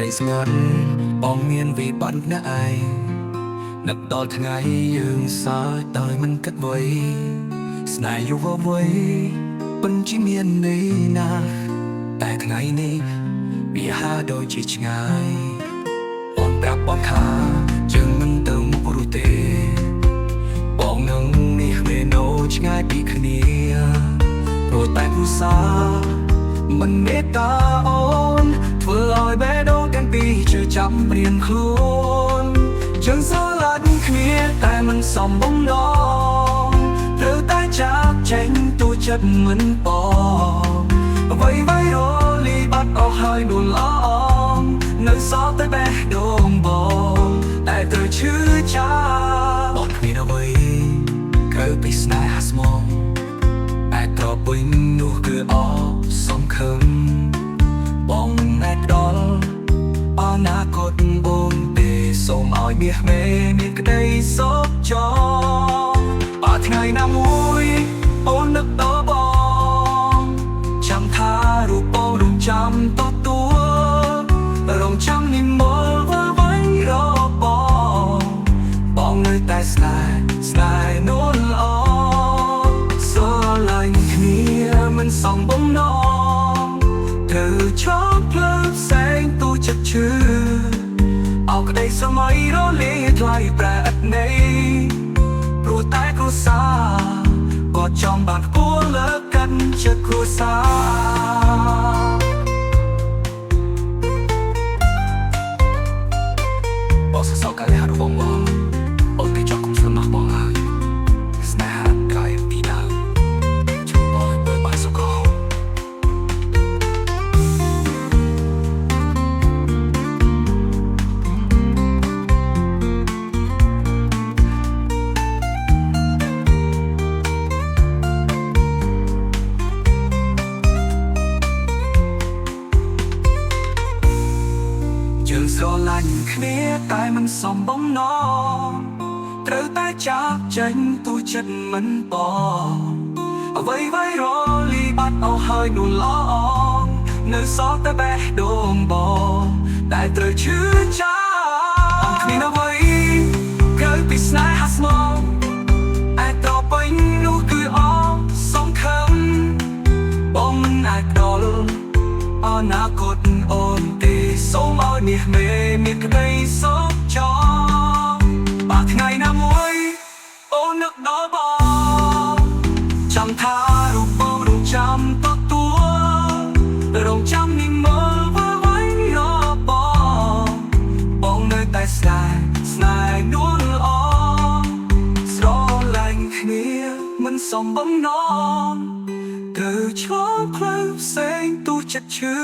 ដីស្ងាត់បងមានវិបត្តិណាស់ឯងនឹកដល់ថ្ងៃយើងសើចដោយមិនគិតអ្វីស្នេហ៍យុវវ័យពិតជាមានន័យណាស់តែថ្ងៃនេះវាហាក់ដូចជាឆ្ងាយបងប្រាប់បងថាយើងមិនទៅមុខរួចទេបងនឹងនេះវានៅឆ្ងាយពីគ្នាព្រោះតែឧស្សាហ៍មិនមេត្តាអូនធ្វើឲ្យបេះដូងទាំងពីរជឿចាំរៀនខ្លួនជើងស្រឡាញ់គ្នាតែមិនសមបំណងត្រូវតែចាប់ចេញទូចិត្តមិនបងអ្វីៗរលីបាត់អស់ហើយនួនល្អងនៅសល់តែបេះដូងបងតែត្រូវឈឺចាប់បងគ្មានអ្វីក្រៅពីស្នេហាស្មងតែត្រប់វិញនោះគឺអសង្ឃឹមបងមិនអាចដល់អនាគតបងទេសូមឲ្យមាសមេមានក្តីសុខចងបើថ្ងៃណាមួយអូននឹកដល់បងចាំថារូបបងរំចាំតទួលរំចាំនិមលវើវិញរកបងនៅតែស្នេហ៍នួនល្អស្រឡាញ់គ្នាមិនសមបំណងត្រូវឈប់ភ្លើងផ្សែងទូចិត្តឈឺអោក្តីសម័យរលាយថ្លៃប្រែឥតន័យព្រោះតែគ្រួសារក៏ចង់បានខ្ពស់លើកកាន់ចិត្តគ្រួសារបោះសសរកាលហាត់បងអូនទៅចង់គុំស្មាស់បងហើយស្នេហាក្រៃពីដើមជួយបងបើបានសុខយើងស្រឡាញ់គ្នាតែមិនសមបំណងត្រូវតែចាប់ចេញទូចិត្តមិនបងអ្វីៗរលីបាត់អស់ហើយនួនល្អងនៅសល់តែបេះដូងបងតែត្រូវឈឺចាប់គ្មានអ្វីក្រៅពីស្នេហាស្មងតែត្រប់វិញនោះគឺអសង្ឃឹមបងមិនអាចដល់អនាគតអូនទេសូមឲ្យមាសមេមានក្តីសុខចងបើថ្ងៃណាមួយអូននឹកដល់បងចាំថារូបបងរំចាំតទួលរំចាំនិមលវើវិញរកបងនៅតែស្នេហ៍នួនល្អស្រឡាញ់គ្នាមិនសមបំណងត្រូវឆ្លងផ្លូវផ្សេងទូចិត្តឈឺ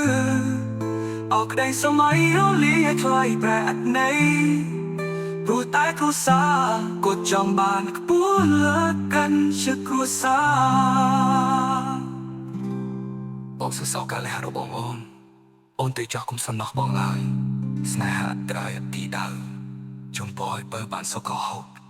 អោក្តីសម័យរលាយថ្លៃប្រែឥតន័យព្រោះតែគ្រួសារក៏ចង់បានខ្ពស់លើកកាន់ជាគ្រួសារបងសរសើរកាលហាត់របស់អូនទៅចោះគុំសំណោះបងឡើយស្នេហាត្រៃអត់ទីដៅជុំបយបើបានសុខហូប